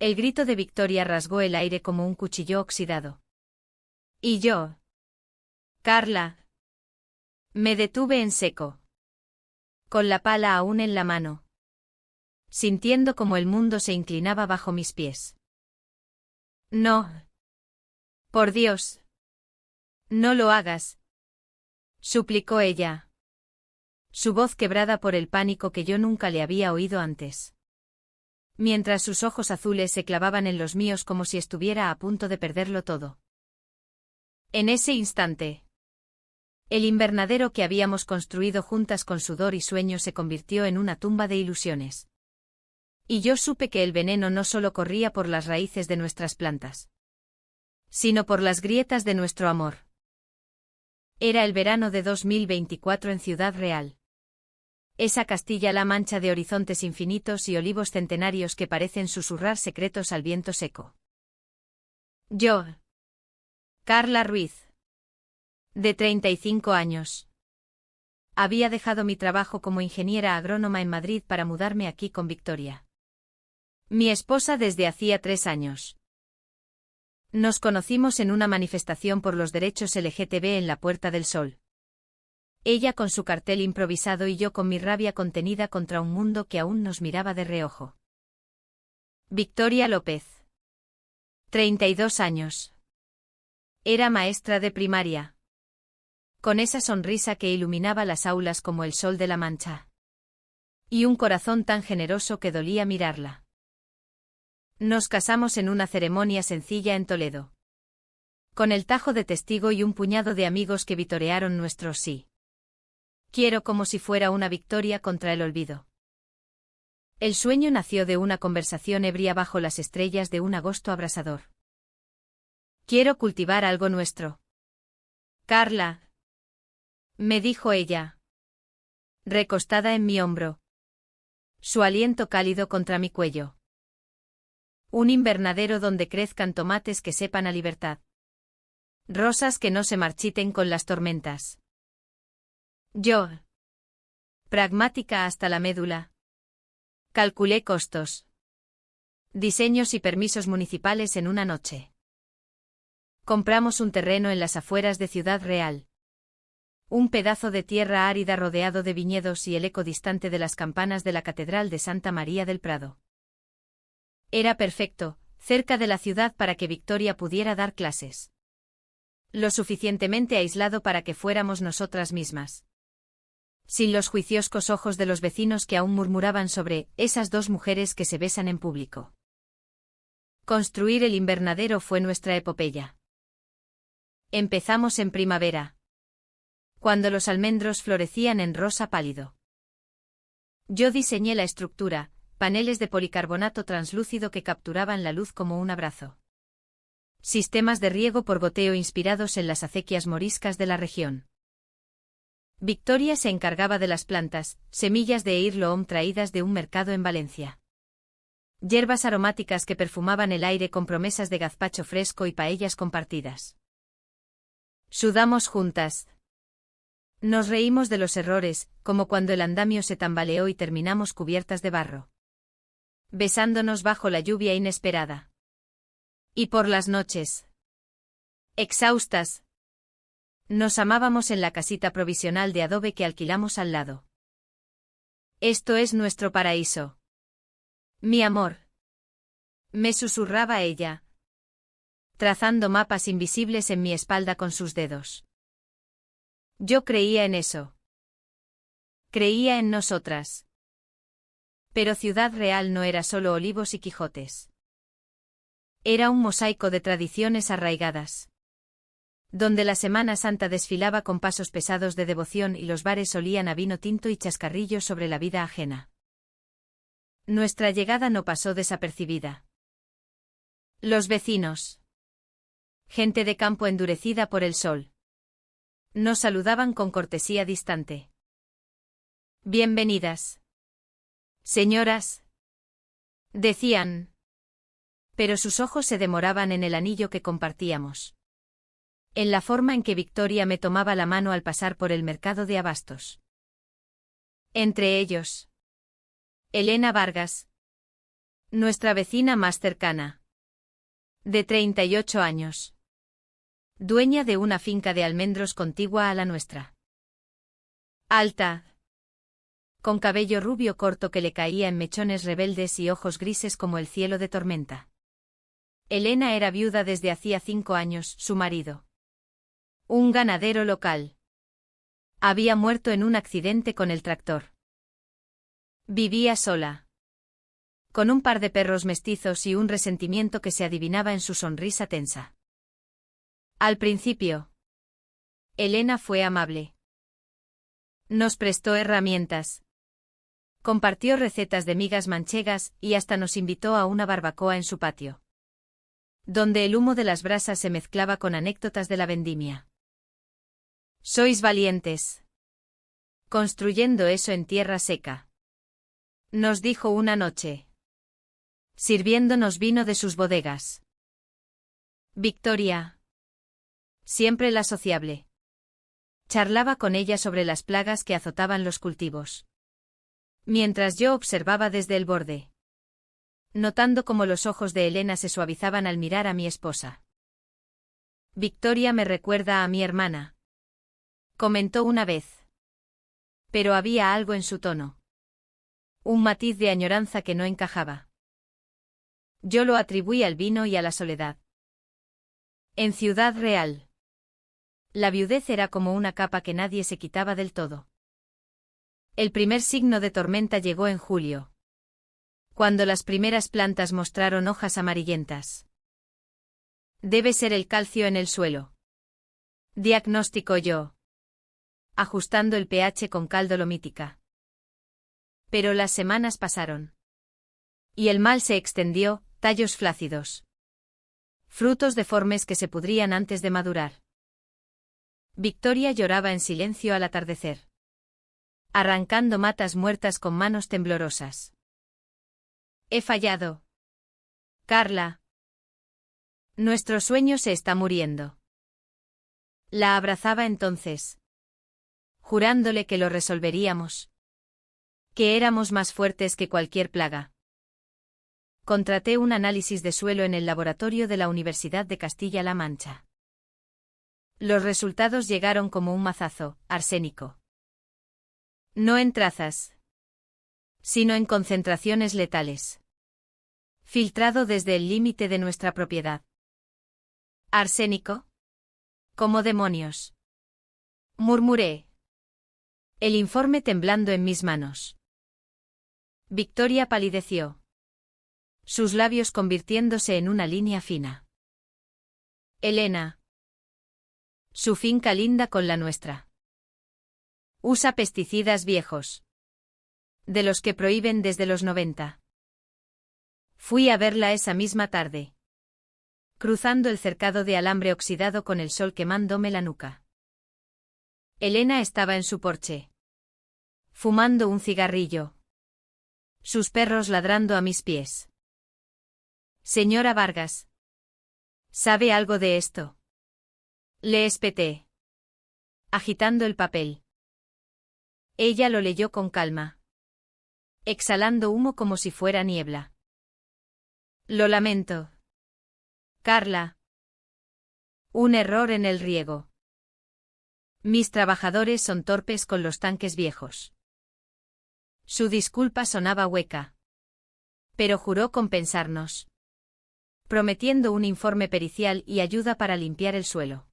El grito de Victoria rasgó el aire como un cuchillo oxidado. Y yo. Carla. Me detuve en seco. Con la pala aún en la mano. Sintiendo como el mundo se inclinaba bajo mis pies. No. Por Dios. No lo hagas. Suplicó ella. Su voz quebrada por el pánico que yo nunca le había oído antes. Mientras sus ojos azules se clavaban en los míos como si estuviera a punto de perderlo todo. En ese instante, el invernadero que habíamos construido juntas con sudor y sueño se convirtió en una tumba de ilusiones. Y yo supe que el veneno no solo corría por las raíces de nuestras plantas, sino por las grietas de nuestro amor. Era el verano de 2024 en Ciudad Real. Esa Castilla-La Mancha de horizontes infinitos y olivos centenarios que parecen susurrar secretos al viento seco. Yo. Carla Ruiz. De 35 años. Había dejado mi trabajo como ingeniera agrónoma en Madrid para mudarme aquí con Victoria, mi esposa, desde hacía 3 años. Nos conocimos en una manifestación por los derechos LGTB en la Puerta del Sol. Ella con su cartel improvisado y yo con mi rabia contenida contra un mundo que aún nos miraba de reojo. Victoria López. 32 años. Era maestra de primaria. Con esa sonrisa que iluminaba las aulas como el sol de la Mancha. Y un corazón tan generoso que dolía mirarla. Nos casamos en una ceremonia sencilla en Toledo. Con el Tajo de testigo y un puñado de amigos que vitorearon nuestro sí. Quiero como si fuera una victoria contra el olvido. El sueño nació de una conversación ebria bajo las estrellas de un agosto abrasador. Quiero cultivar algo nuestro. Carla. Me dijo ella. Recostada en mi hombro. Su aliento cálido contra mi cuello. Un invernadero donde crezcan tomates que sepan a libertad. Rosas que no se marchiten con las tormentas. Yo. Pragmática hasta la médula. Calculé costos. Diseños y permisos municipales en una noche. Compramos un terreno en las afueras de Ciudad Real. Un pedazo de tierra árida rodeado de viñedos y el eco distante de las campanas de la Catedral de Santa María del Prado. Era perfecto, cerca de la ciudad para que Victoria pudiera dar clases. Lo suficientemente aislado para que fuéramos nosotras mismas. Sin los juicioscos ojos de los vecinos que aún murmuraban sobre esas dos mujeres que se besan en público. Construir el invernadero fue nuestra epopeya. Empezamos en primavera, cuando los almendros florecían en rosa pálido. Yo diseñé la estructura, paneles de policarbonato translúcido que capturaban la luz como un abrazo. Sistemas de riego por goteo inspirados en las acequias moriscas de la región. Victoria se encargaba de las plantas, semillas de Earloom traídas de un mercado en Valencia. Hierbas aromáticas que perfumaban el aire con promesas de gazpacho fresco y paellas compartidas. Sudamos juntas. Nos reímos de los errores, como cuando el andamio se tambaleó y terminamos cubiertas de barro. Besándonos bajo la lluvia inesperada. Y por las noches. Exhaustas. Nos amábamos en la casita provisional de adobe que alquilamos al lado. Esto es nuestro paraíso. Mi amor. Me susurraba ella, trazando mapas invisibles en mi espalda con sus dedos. Yo creía en eso. Creía en nosotras. Pero Ciudad Real no era solo olivos y Quijotes. Era un mosaico de tradiciones arraigadas. Donde la Semana Santa desfilaba con pasos pesados de devoción y los bares olían a vino tinto y chascarrillos sobre la vida ajena. Nuestra llegada no pasó desapercibida. Los vecinos. Gente de campo endurecida por el sol. Nos saludaban con cortesía distante. Bienvenidas. Señoras. Decían. Pero sus ojos se demoraban en el anillo que compartíamos. En la forma en que Victoria me tomaba la mano al pasar por el mercado de abastos. Entre ellos. Elena Vargas. Nuestra vecina más cercana. De 38 años. Dueña de una finca de almendros contigua a la nuestra. Alta. Con cabello rubio corto que le caía en mechones rebeldes y ojos grises como el cielo de tormenta. Elena era viuda desde hacía 5 años, su marido. Un ganadero local. Había muerto en un accidente con el tractor. Vivía sola. Con un par de perros mestizos y un resentimiento que se adivinaba en su sonrisa tensa. Al principio, Elena fue amable. Nos prestó herramientas. Compartió recetas de migas manchegas y hasta nos invitó a una barbacoa en su patio, donde el humo de las brasas se mezclaba con anécdotas de la vendimia. Sois valientes. Construyendo eso en tierra seca. Nos dijo una noche. Sirviéndonos vino de sus bodegas. Victoria. Siempre la sociable. Charlaba con ella sobre las plagas que azotaban los cultivos. Mientras yo observaba desde el borde. Notando cómo los ojos de Elena se suavizaban al mirar a mi esposa. Victoria me recuerda a mi hermana. Comentó una vez. Pero había algo en su tono. Un matiz de añoranza que no encajaba. Yo lo atribuí al vino y a la soledad. En Ciudad Real. La viudez era como una capa que nadie se quitaba del todo. El primer signo de tormenta llegó en julio. Cuando las primeras plantas mostraron hojas amarillentas. Debe ser el calcio en el suelo. Diagnóstico yo. Ajustando el pH con cal dolomítica. Pero las semanas pasaron. Y el mal se extendió, tallos flácidos. Frutos deformes que se pudrían antes de madurar. Victoria lloraba en silencio al atardecer. Arrancando matas muertas con manos temblorosas. He fallado. Carla. Nuestro sueño se está muriendo. La abrazaba entonces. Jurándole que lo resolveríamos. Que éramos más fuertes que cualquier plaga. Contraté un análisis de suelo en el laboratorio de la Universidad de Castilla-La Mancha. Los resultados llegaron como un mazazo, arsénico. No en trazas, sino en concentraciones letales. Filtrado desde el límite de nuestra propiedad. ¿Arsénico? ¿Cómo demonios? Murmuré. El informe temblando en mis manos. Victoria palideció. Sus labios convirtiéndose en una línea fina. Elena. Su finca linda con la nuestra. Usa pesticidas viejos. De los que prohíben desde los 90. Fui a verla esa misma tarde. Cruzando el cercado de alambre oxidado con el sol quemándome la nuca. Elena estaba en su porche. Fumando un cigarrillo. Sus perros ladrando a mis pies. Señora Vargas. ¿Sabe algo de esto? Le espeté. Agitando el papel. Ella lo leyó con calma. Exhalando humo como si fuera niebla. Lo lamento. Carla. Un error en el riego. Mis trabajadores son torpes con los tanques viejos. Su disculpa sonaba hueca. Pero juró compensarnos. Prometiendo un informe pericial y ayuda para limpiar el suelo.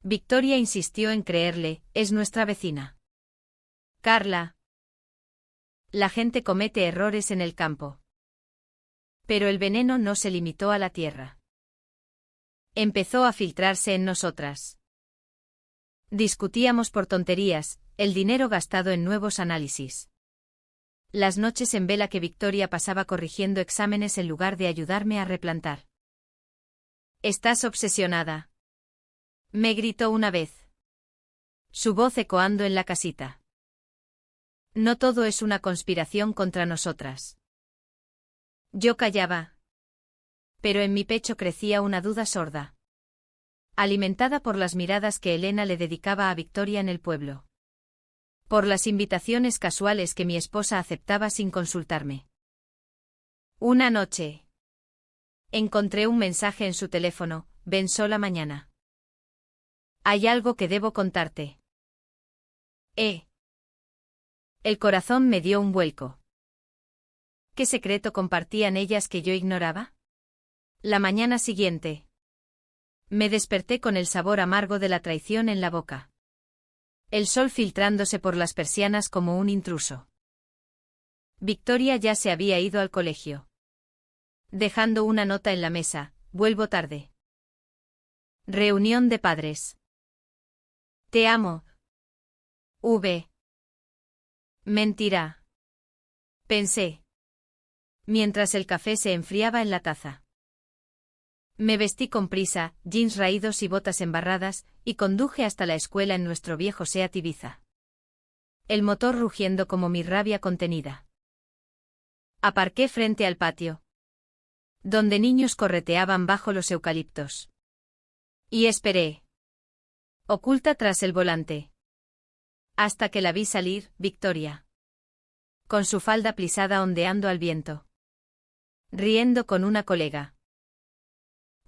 Victoria insistió en creerle, es nuestra vecina. Carla. La gente comete errores en el campo. Pero el veneno no se limitó a la tierra. Empezó a filtrarse en nosotras. Discutíamos por tonterías, el dinero gastado en nuevos análisis. Las noches en vela que Victoria pasaba corrigiendo exámenes en lugar de ayudarme a replantar. «Estás obsesionada», me gritó una vez. Su voz ecoando en la casita. No todo es una conspiración contra nosotras. Yo callaba. Pero en mi pecho crecía una duda sorda. Alimentada por las miradas que Elena le dedicaba a Victoria en el pueblo. Por las invitaciones casuales que mi esposa aceptaba sin consultarme. Una noche. Encontré un mensaje en su teléfono, ven sola mañana. Hay algo que debo contarte. El corazón me dio un vuelco. ¿Qué secreto compartían ellas que yo ignoraba? La mañana siguiente. Me desperté con el sabor amargo de la traición en la boca. El sol filtrándose por las persianas como un intruso. Victoria ya se había ido al colegio. Dejando una nota en la mesa, vuelvo tarde. Reunión de padres. Te amo. Mentira. Pensé. Mientras el café se enfriaba en la taza. Me vestí con prisa, jeans raídos y botas embarradas, y conduje hasta la escuela en nuestro viejo Seat Ibiza. El motor rugiendo como mi rabia contenida. Aparqué frente al patio, donde niños correteaban bajo los eucaliptos. Y esperé, oculta tras el volante, hasta que la vi salir, Victoria, con su falda plisada ondeando al viento, riendo con una colega.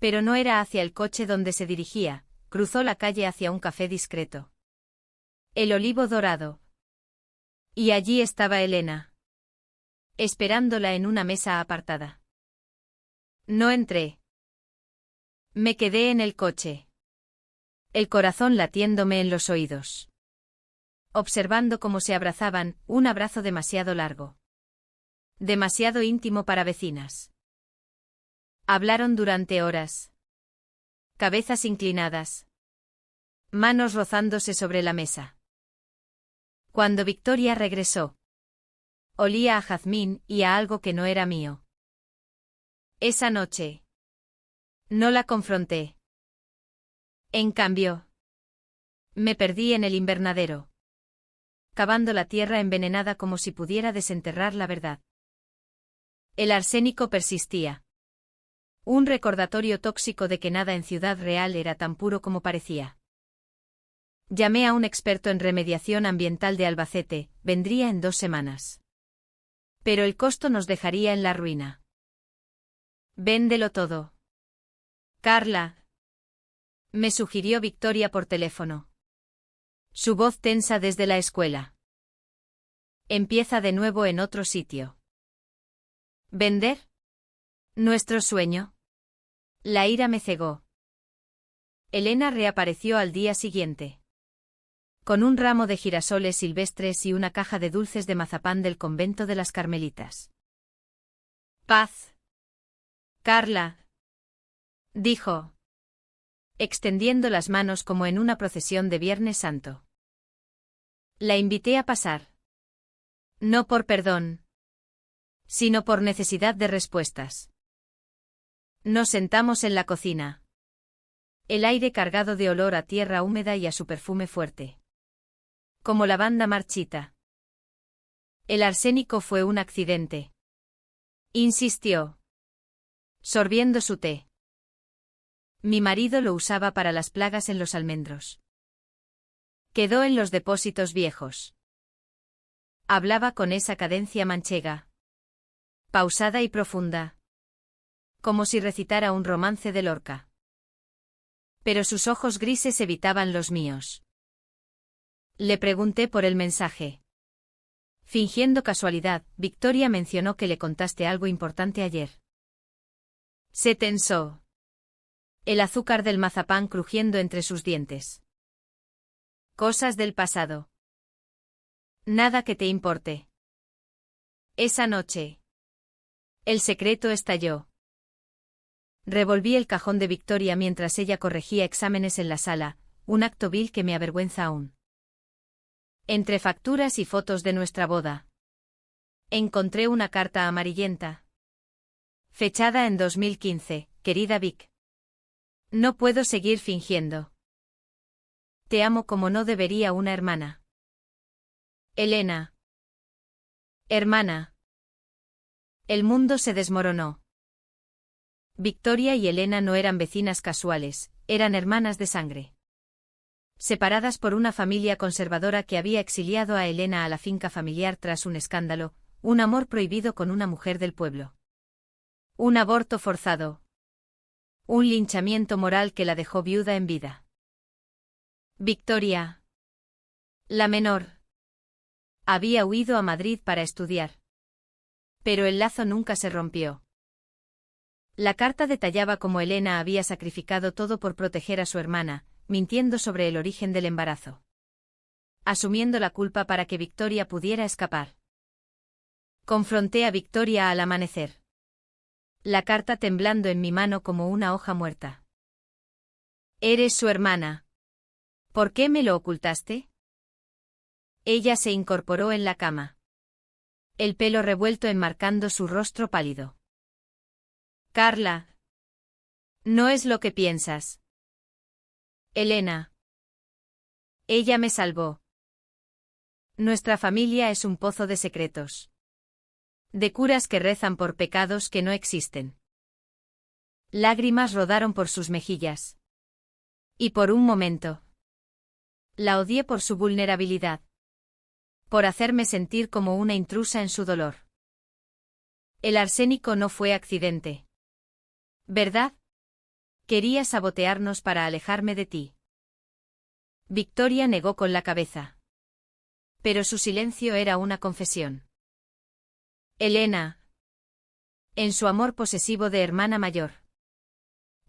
Pero no era hacia el coche donde se dirigía, cruzó la calle hacia un café discreto. El Olivo Dorado. Y allí estaba Elena, esperándola en una mesa apartada. No entré. Me quedé en el coche, el corazón latiéndome en los oídos, observando cómo se abrazaban, un abrazo demasiado largo, demasiado íntimo para vecinas. Hablaron durante horas. Cabezas inclinadas. Manos rozándose sobre la mesa. Cuando Victoria regresó, olía a jazmín y a algo que no era mío. Esa noche no la confronté. En cambio, me perdí en el invernadero, cavando la tierra envenenada como si pudiera desenterrar la verdad. El arsénico persistía. Un recordatorio tóxico de que nada en Ciudad Real era tan puro como parecía. Llamé a un experto en remediación ambiental de Albacete, vendría en 2 semanas. Pero el costo nos dejaría en la ruina. Véndelo todo. Carla. Me sugirió Victoria por teléfono. Su voz tensa desde la escuela. Empieza de nuevo en otro sitio. ¿Vender? ¿Nuestro sueño? La ira me cegó. Elena reapareció al día siguiente, con un ramo de girasoles silvestres y una caja de dulces de mazapán del convento de las Carmelitas. Paz. Carla, dijo, extendiendo las manos como en una procesión de Viernes Santo. La invité a pasar. No por perdón, sino por necesidad de respuestas. Nos sentamos en la cocina. El aire cargado de olor a tierra húmeda y a su perfume fuerte. Como lavanda marchita. El arsénico fue un accidente. Insistió, sorbiendo su té. Mi marido lo usaba para las plagas en los almendros. Quedó en los depósitos viejos. Hablaba con esa cadencia manchega, pausada y profunda, como si recitara un romance de Lorca. Pero sus ojos grises evitaban los míos. Le pregunté por el mensaje. Fingiendo casualidad, Victoria mencionó que le contaste algo importante ayer. Se tensó. El azúcar del mazapán crujiendo entre sus dientes. Cosas del pasado. Nada que te importe. Esa noche. El secreto estalló. Revolví el cajón de Victoria mientras ella corregía exámenes en la sala, un acto vil que me avergüenza aún. Entre facturas y fotos de nuestra boda, encontré una carta amarillenta. Fechada en 2015, querida Vic. No puedo seguir fingiendo. Te amo como no debería una hermana. Elena. Hermana. El mundo se desmoronó. Victoria y Elena no eran vecinas casuales, eran hermanas de sangre. Separadas por una familia conservadora que había exiliado a Elena a la finca familiar tras un escándalo, un amor prohibido con una mujer del pueblo. Un aborto forzado. Un linchamiento moral que la dejó viuda en vida. Victoria, la menor, había huido a Madrid para estudiar. Pero el lazo nunca se rompió. La carta detallaba cómo Elena había sacrificado todo por proteger a su hermana, mintiendo sobre el origen del embarazo. Asumiendo la culpa para que Victoria pudiera escapar. Confronté a Victoria al amanecer. La carta temblando en mi mano como una hoja muerta. «Eres su hermana. ¿Por qué me lo ocultaste?» Ella se incorporó en la cama. El pelo revuelto enmarcando su rostro pálido. «Carla. No es lo que piensas. Elena. Ella me salvó. Nuestra familia es un pozo de secretos. De curas que rezan por pecados que no existen». Lágrimas rodaron por sus mejillas. Y por un momento. La odié por su vulnerabilidad. Por hacerme sentir como una intrusa en su dolor. El arsénico no fue accidente. ¿Verdad? Quería sabotearnos para alejarme de ti. Victoria negó con la cabeza. Pero su silencio era una confesión. Elena. En su amor posesivo de hermana mayor.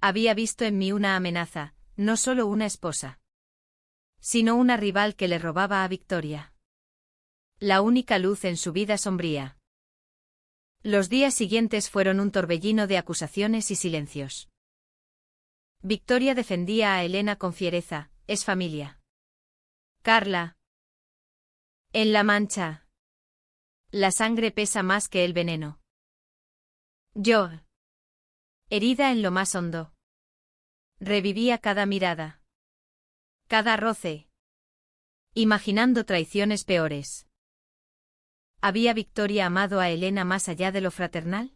Había visto en mí una amenaza, no solo una esposa. Sino una rival que le robaba a Victoria. La única luz en su vida sombría. Los días siguientes fueron un torbellino de acusaciones y silencios. Victoria defendía a Elena con fiereza, es familia. Carla. En La Mancha. La sangre pesa más que el veneno. Yo. Herida en lo más hondo. Revivía cada mirada. Cada roce. Imaginando traiciones peores. ¿Había Victoria amado a Elena más allá de lo fraternal?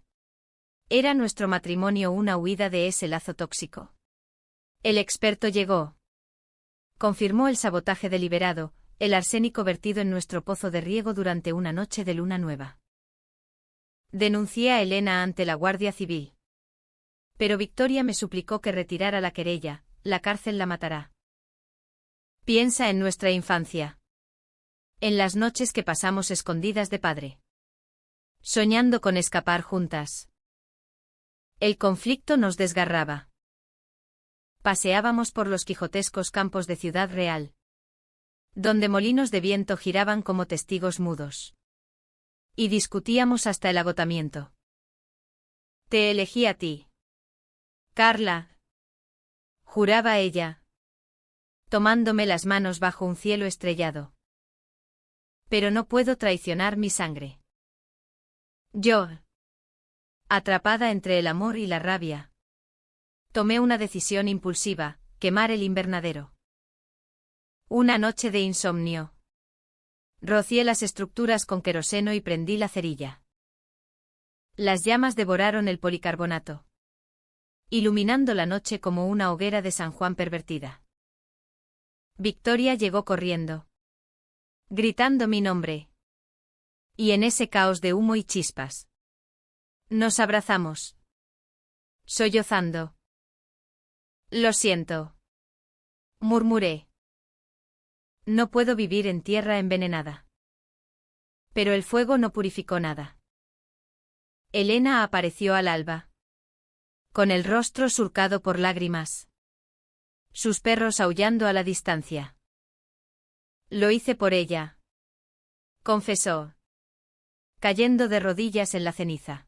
¿Era nuestro matrimonio una huida de ese lazo tóxico? El experto llegó. Confirmó el sabotaje deliberado, el arsénico vertido en nuestro pozo de riego durante una noche de luna nueva. Denuncié a Elena ante la Guardia Civil. Pero Victoria me suplicó que retirara la querella, la cárcel la matará. Piensa en nuestra infancia. En las noches que pasamos escondidas de padre. Soñando con escapar juntas. El conflicto nos desgarraba. Paseábamos por los quijotescos campos de Ciudad Real. Donde molinos de viento giraban como testigos mudos. Y discutíamos hasta el agotamiento. Te elegí a ti. Carla. Juraba ella. Tomándome las manos bajo un cielo estrellado. Pero no puedo traicionar mi sangre. Yo. Atrapada entre el amor y la rabia. Tomé una decisión impulsiva, quemar el invernadero. Una noche de insomnio. Rocié las estructuras con queroseno y prendí la cerilla. Las llamas devoraron el policarbonato. Iluminando la noche como una hoguera de San Juan pervertida. Victoria llegó corriendo. Gritando mi nombre. Y en ese caos de humo y chispas. Nos abrazamos. Sollozando. Lo siento. Murmuré. No puedo vivir en tierra envenenada. Pero el fuego no purificó nada. Elena apareció al alba. Con el rostro surcado por lágrimas. Sus perros aullando a la distancia. Lo hice por ella. Confesó. Cayendo de rodillas en la ceniza.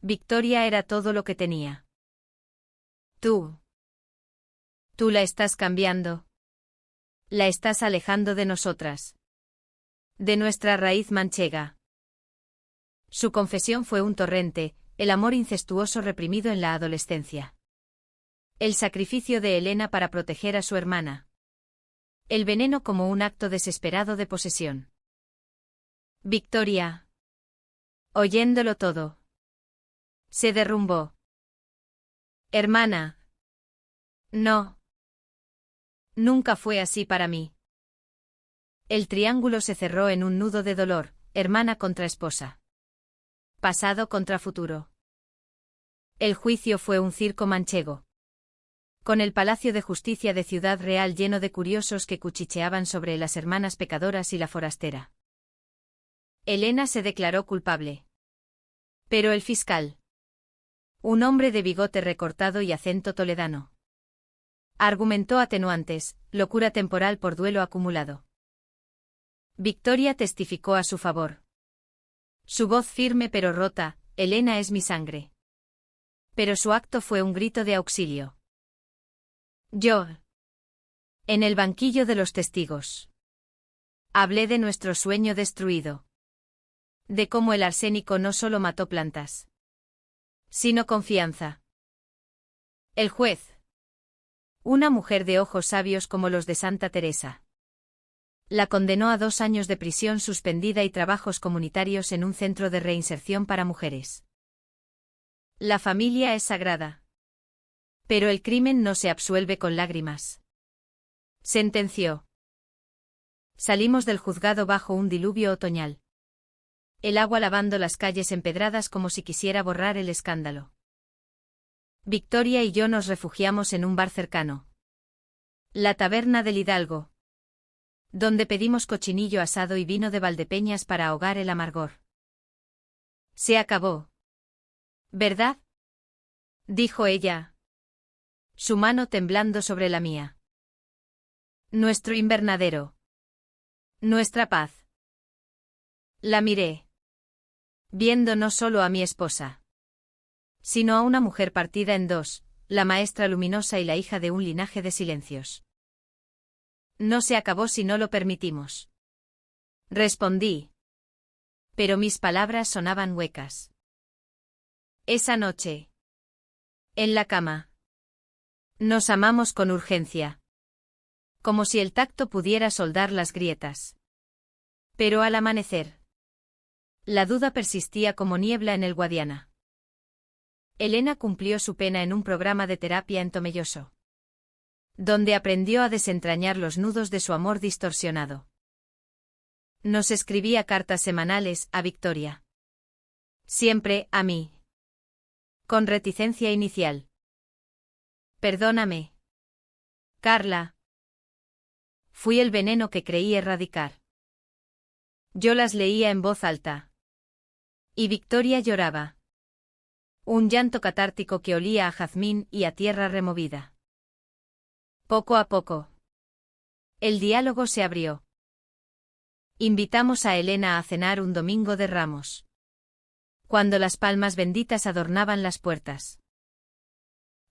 Victoria era todo lo que tenía. Tú. Tú la estás cambiando. La estás alejando de nosotras. De nuestra raíz manchega. Su confesión fue un torrente, el amor incestuoso reprimido en la adolescencia. El sacrificio de Elena para proteger a su hermana. El veneno como un acto desesperado de posesión. Victoria. Oyéndolo todo. Se derrumbó. Hermana. No. Nunca fue así para mí. El triángulo se cerró en un nudo de dolor, hermana contra esposa. Pasado contra futuro. El juicio fue un circo manchego. Con el Palacio de Justicia de Ciudad Real lleno de curiosos que cuchicheaban sobre las hermanas pecadoras y la forastera. Elena se declaró culpable. Pero el fiscal, un hombre de bigote recortado y acento toledano, argumentó atenuantes, locura temporal por duelo acumulado. Victoria testificó a su favor. Su voz firme pero rota: Elena es mi sangre. Pero su acto fue un grito de auxilio. Yo, en el banquillo de los testigos, hablé de nuestro sueño destruido. De cómo el arsénico no solo mató plantas, sino confianza. El juez, una mujer de ojos sabios como los de Santa Teresa, la condenó a 2 años de prisión suspendida y trabajos comunitarios en un centro de reinserción para mujeres. La familia es sagrada. Pero el crimen no se absuelve con lágrimas. Sentenció. Salimos del juzgado bajo un diluvio otoñal. El agua lavando las calles empedradas como si quisiera borrar el escándalo. Victoria y yo nos refugiamos en un bar cercano. La Taberna del Hidalgo, donde pedimos cochinillo asado y vino de Valdepeñas para ahogar el amargor. Se acabó. ¿Verdad?, dijo ella, su mano temblando sobre la mía. Nuestro invernadero. Nuestra paz. La miré, viendo no solo a mi esposa, sino a una mujer partida en dos, la maestra luminosa y la hija de un linaje de silencios. No se acabó si no lo permitimos, respondí. Pero mis palabras sonaban huecas. Esa noche, en la cama, nos amamos con urgencia, como si el tacto pudiera soldar las grietas. Pero al amanecer, la duda persistía como niebla en el Guadiana. Elena cumplió su pena en un programa de terapia en Tomelloso, donde aprendió a desentrañar los nudos de su amor distorsionado. Nos escribía cartas semanales a Victoria. Siempre a mí. Con reticencia inicial. Perdóname, Carla. Fui el veneno que creí erradicar. Yo las leía en voz alta. Y Victoria lloraba. Un llanto catártico que olía a jazmín y a tierra removida. Poco a poco, el diálogo se abrió. Invitamos a Elena a cenar un domingo de Ramos, cuando las palmas benditas adornaban las puertas.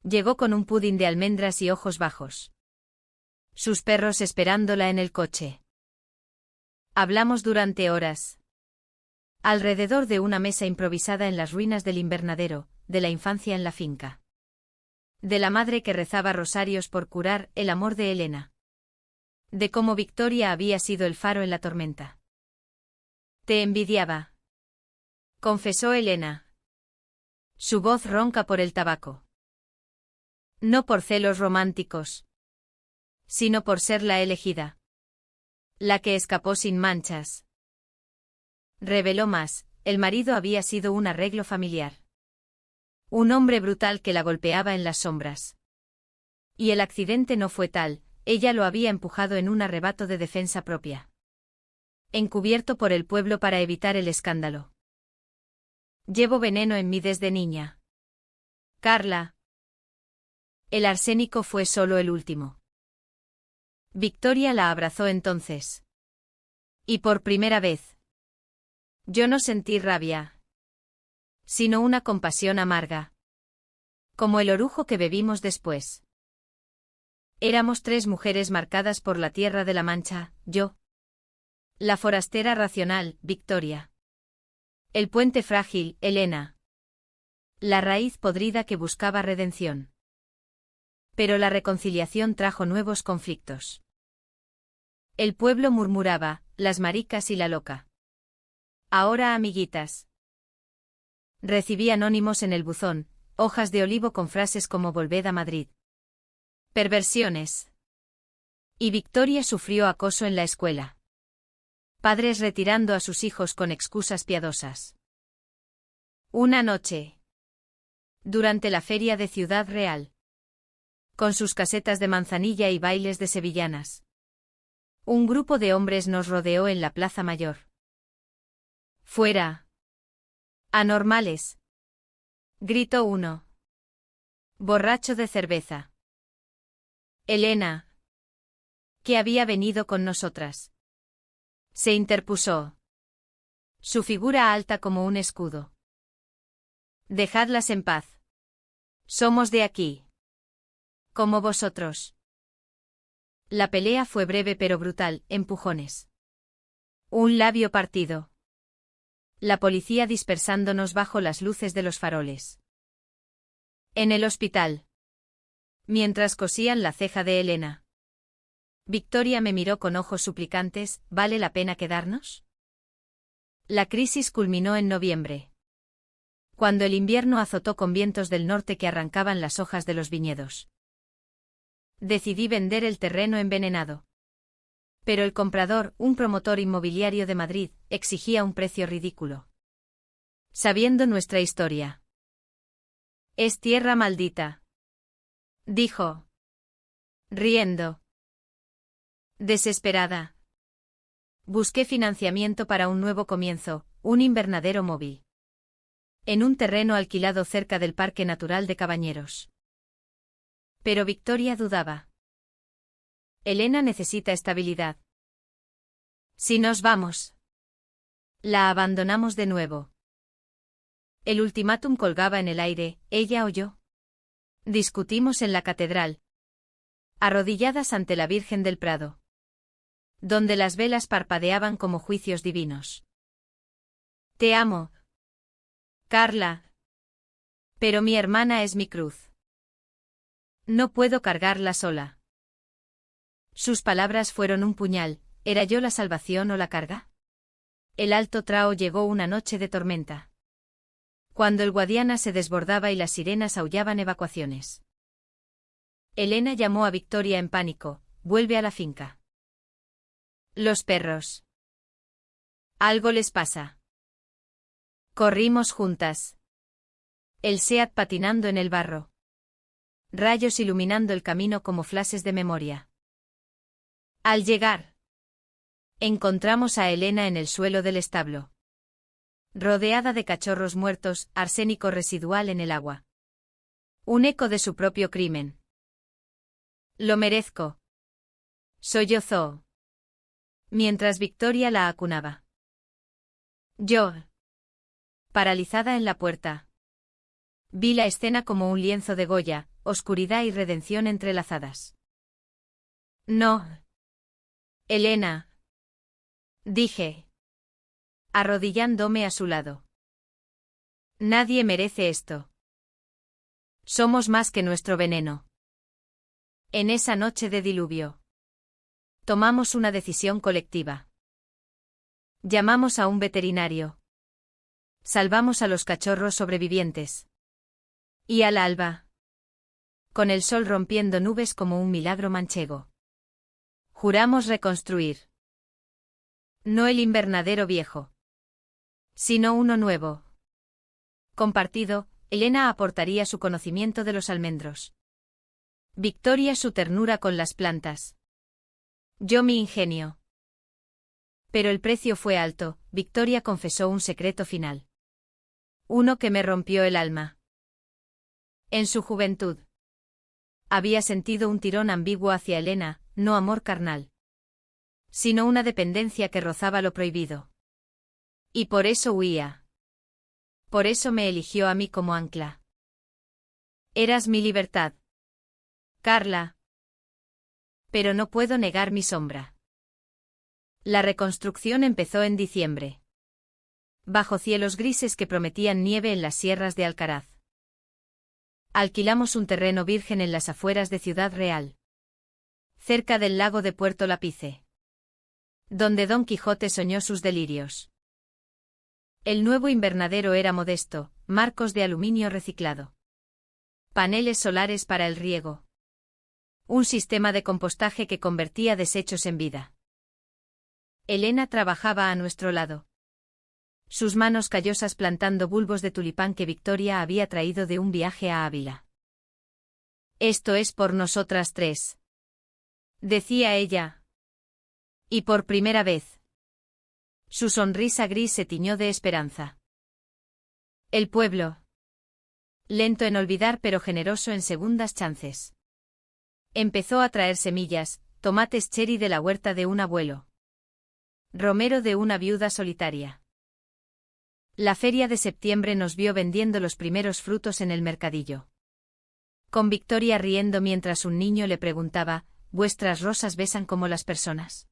Llegó con un pudín de almendras y ojos bajos. Sus perros esperándola en el coche. Hablamos durante horas. Alrededor de una mesa improvisada en las ruinas del invernadero, de la infancia en la finca. De la madre que rezaba rosarios por curar el amor de Elena. De cómo Victoria había sido el faro en la tormenta. Te envidiaba, confesó Elena. Su voz ronca por el tabaco. No por celos románticos, sino por ser la elegida. La que escapó sin manchas. Reveló más: el marido había sido un arreglo familiar. Un hombre brutal que la golpeaba en las sombras. Y el accidente no fue tal, ella lo había empujado en un arrebato de defensa propia. Encubierto por el pueblo para evitar el escándalo. Llevo veneno en mí desde niña. Carla. El arsénico fue solo el último. Victoria la abrazó entonces. Y por primera vez, yo no sentí rabia, sino una compasión amarga. Como el orujo que bebimos después. Éramos 3 mujeres marcadas por la tierra de la Mancha, yo. La forastera racional, Victoria. El puente frágil, Elena. La raíz podrida que buscaba redención. Pero la reconciliación trajo nuevos conflictos. El pueblo murmuraba: las maricas y la loca. Ahora amiguitas. Recibí anónimos en el buzón, hojas de olivo con frases como volved a Madrid. Perversiones. Y Victoria sufrió acoso en la escuela. Padres retirando a sus hijos con excusas piadosas. Una noche, Durante la feria de Ciudad Real. Con sus casetas de manzanilla y bailes de sevillanas. Un grupo de hombres nos rodeó en la Plaza Mayor. ¡Fuera! ¡Anormales!, gritó uno. Borracho de cerveza. Elena, que había venido con nosotras. Se interpuso. Su figura alta como un escudo. Dejadlas en paz. Somos de aquí. Como vosotros. La pelea fue breve pero brutal, empujones. Un labio partido. La policía dispersándonos bajo las luces de los faroles. En el hospital. Mientras cosían la ceja de Elena. Victoria me miró con ojos suplicantes, ¿vale la pena quedarnos? La crisis culminó en noviembre. Cuando el invierno azotó con vientos del norte que arrancaban las hojas de los viñedos. Decidí vender el terreno envenenado. Pero el comprador, un promotor inmobiliario de Madrid, exigía un precio ridículo. Sabiendo nuestra historia. Es tierra maldita, dijo. Riendo. Desesperada. Busqué financiamiento para un nuevo comienzo, un invernadero móvil. En un terreno alquilado cerca del Parque Natural de Cabañeros. Pero Victoria dudaba. Elena necesita estabilidad. Si nos vamos. La abandonamos de nuevo. El ultimátum colgaba en el aire, ella o yo. Discutimos en la catedral. Arrodilladas ante la Virgen del Prado. Donde las velas parpadeaban como juicios divinos. Te amo, Carla. Pero mi hermana es mi cruz. No puedo cargarla sola. Sus palabras fueron un puñal. ¿Era yo la salvación o la carga? El Alto Trao llegó una noche de tormenta. Cuando el Guadiana se desbordaba y las sirenas aullaban evacuaciones. Elena llamó a Victoria en pánico, vuelve a la finca. Los perros. Algo les pasa. Corrimos juntas. El SEAT patinando en el barro. Rayos iluminando el camino como flashes de memoria. Al llegar, encontramos a Elena en el suelo del establo. Rodeada de cachorros muertos, arsénico residual en el agua. Un eco de su propio crimen. Lo merezco. Sollozó. Mientras Victoria la acunaba. Yo, paralizada en la puerta. Vi la escena como un lienzo de Goya, oscuridad y redención entrelazadas. No. Elena. Dije. Arrodillándome a su lado. Nadie merece esto. Somos más que nuestro veneno. En esa noche de diluvio. Tomamos una decisión colectiva. Llamamos a un veterinario. Salvamos a los cachorros sobrevivientes. Y al alba. Con el sol rompiendo nubes como un milagro manchego. Juramos reconstruir. No el invernadero viejo. Sino uno nuevo. Compartido, Elena aportaría su conocimiento de los almendros. Victoria su ternura con las plantas. Yo mi ingenio. Pero el precio fue alto, Victoria confesó un secreto final. Uno que me rompió el alma. En su juventud. Había sentido un tirón ambiguo hacia Elena, no amor carnal. Sino una dependencia que rozaba lo prohibido. Y por eso huía. Por eso me eligió a mí como ancla. Eras mi libertad. Carla. Pero no puedo negar mi sombra. La reconstrucción empezó en diciembre. Bajo cielos grises que prometían nieve en las sierras de Alcaraz. Alquilamos un terreno virgen en las afueras de Ciudad Real. Cerca del lago de Puerto Lapice. Donde Don Quijote soñó sus delirios. El nuevo invernadero era modesto, marcos de aluminio reciclado. Paneles solares para el riego. Un sistema de compostaje que convertía desechos en vida. Elena trabajaba a nuestro lado. sus manos callosas plantando bulbos de tulipán que Victoria había traído de un viaje a Ávila. «Esto es por nosotras tres», decía ella. Y por primera vez. Su sonrisa gris se tiñó de esperanza. El pueblo. Lento en olvidar pero generoso en segundas chances. Empezó a traer semillas, tomates cherry de la huerta de un abuelo. Romero de una viuda solitaria. La feria de septiembre nos vio vendiendo los primeros frutos en el mercadillo. Con Victoria riendo mientras un niño le preguntaba, ¿vuestras rosas besan como las personas?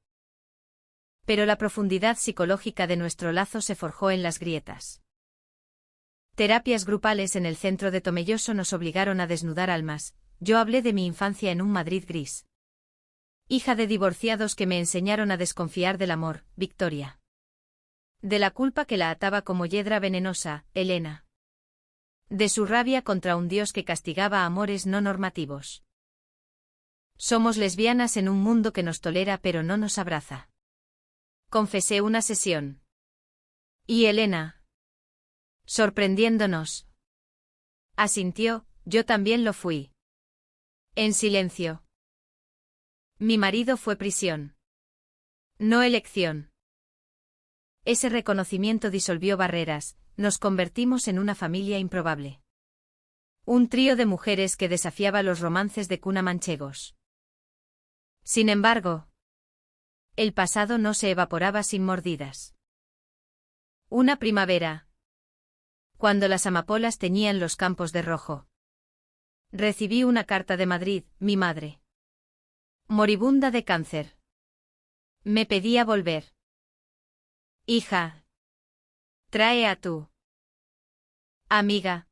Pero la profundidad psicológica de nuestro lazo se forjó en las grietas. Terapias grupales en el centro de Tomelloso nos obligaron a desnudar almas. Yo hablé de mi infancia en un Madrid gris. Hija de divorciados que me enseñaron a desconfiar del amor, Victoria. De la culpa que la ataba como hiedra venenosa, Elena. De su rabia contra un Dios que castigaba a amores no normativos. Somos lesbianas en un mundo que nos tolera pero no nos abraza. Confesé una sesión. Y Elena. Sorprendiéndonos. Asintió, yo también lo fui. En silencio. Mi marido fue prisión. No elección. Ese reconocimiento disolvió barreras, nos convertimos en una familia improbable. Un trío de mujeres que desafiaba los romances de cuna manchegos. Sin embargo, el pasado no se evaporaba sin mordidas. Una primavera. Cuando las amapolas teñían los campos de rojo. Recibí una carta de Madrid, mi madre. Moribunda de cáncer. Me pedía volver. Hija. Trae a tu amiga.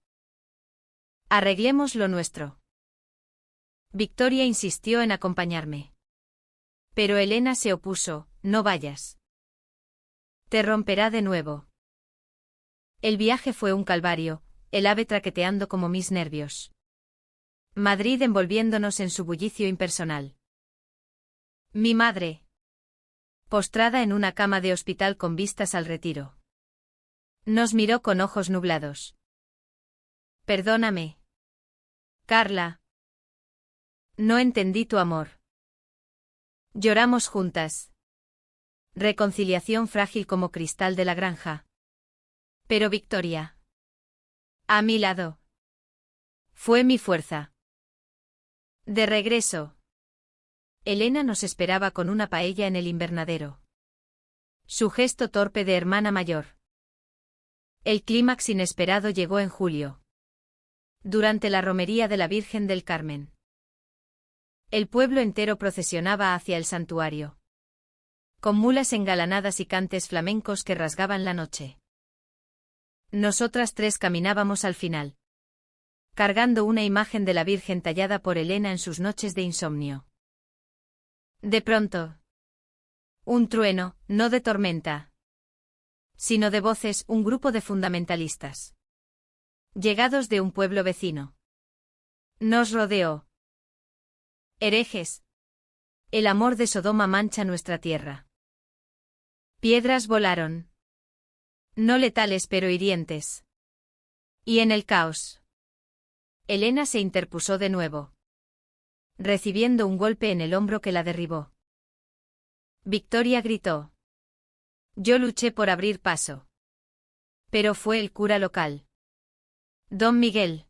Arreglemos lo nuestro. Victoria insistió en acompañarme. Pero Elena se opuso, no vayas. Te romperá de nuevo. El viaje fue un calvario, el ave traqueteando como mis nervios. Madrid envolviéndonos en su bullicio impersonal. Mi madre. Postrada en una cama de hospital con vistas al retiro. Nos miró con ojos nublados. Perdóname. Carla. No entendí tu amor. Lloramos juntas. Reconciliación frágil como cristal de la granja. Pero Victoria. A mi lado. Fue mi fuerza. De regreso. Elena nos esperaba con una paella en el invernadero. Su gesto torpe de hermana mayor. El clímax inesperado llegó en julio. Durante la romería de la Virgen del Carmen. El pueblo entero procesionaba hacia el santuario. Con mulas engalanadas y cantes flamencos que rasgaban la noche. Nosotras tres caminábamos al final. Cargando una imagen de la Virgen tallada por Elena en sus noches de insomnio. De pronto. Un trueno, no de tormenta. Sino de voces, un grupo de fundamentalistas. Llegados de un pueblo vecino. Nos rodeó. Herejes. El amor de Sodoma mancha nuestra tierra. Piedras volaron. No letales pero hirientes. Y en el caos. Elena se interpuso de nuevo. Recibiendo un golpe en el hombro que la derribó. Victoria gritó. Yo luché por abrir paso. Pero fue el cura local. Don Miguel.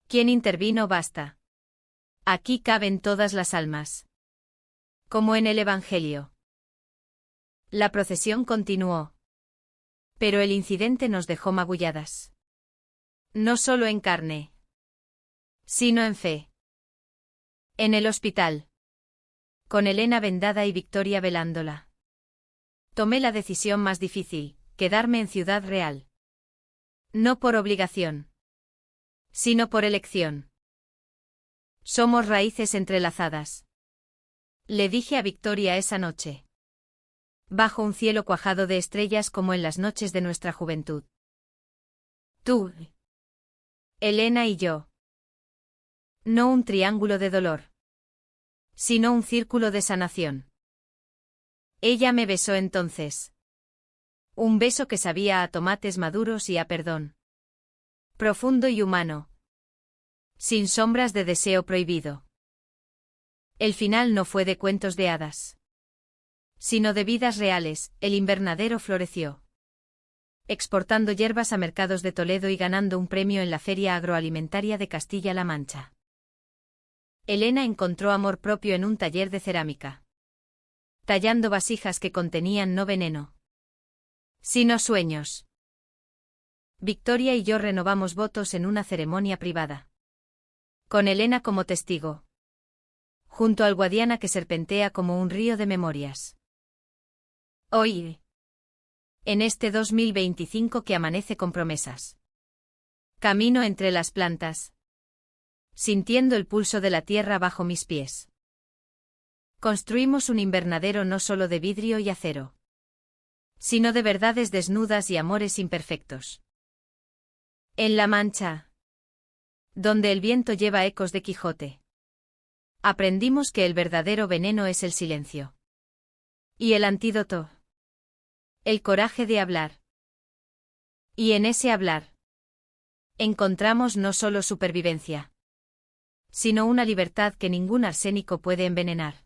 Quien intervino basta. Aquí caben todas las almas. Como en el Evangelio. La procesión continuó. Pero el incidente nos dejó magulladas. No solo en carne. Sino en fe. En el hospital. Con Elena vendada y Victoria velándola. Tomé la decisión más difícil, quedarme en Ciudad Real. No por obligación. Sino por elección. Somos raíces entrelazadas. Le dije a Victoria esa noche. Bajo un cielo cuajado de estrellas como en las noches de nuestra juventud. Tú. Elena y yo. No un triángulo de dolor. Sino un círculo de sanación. Ella me besó entonces. Un beso que sabía a tomates maduros y a perdón. Profundo y humano. Sin sombras de deseo prohibido. El final no fue de cuentos de hadas, sino de vidas reales. El invernadero floreció, exportando hierbas a mercados de Toledo y ganando un premio en la Feria Agroalimentaria de Castilla-La Mancha. Elena encontró amor propio en un taller de cerámica, tallando vasijas que contenían no veneno, sino sueños. Victoria y yo renovamos votos en una ceremonia privada, con Elena como testigo, junto al Guadiana que serpentea como un río de memorias. Hoy, en este 2025 que amanece con promesas, camino entre las plantas, sintiendo el pulso de la tierra bajo mis pies. Construimos un invernadero no solo de vidrio y acero, sino de verdades desnudas y amores imperfectos. En La Mancha, donde el viento lleva ecos de Quijote, aprendimos que el verdadero veneno es el silencio. Y el antídoto, el coraje de hablar. Y en ese hablar, encontramos no solo supervivencia, sino una libertad que ningún arsénico puede envenenar.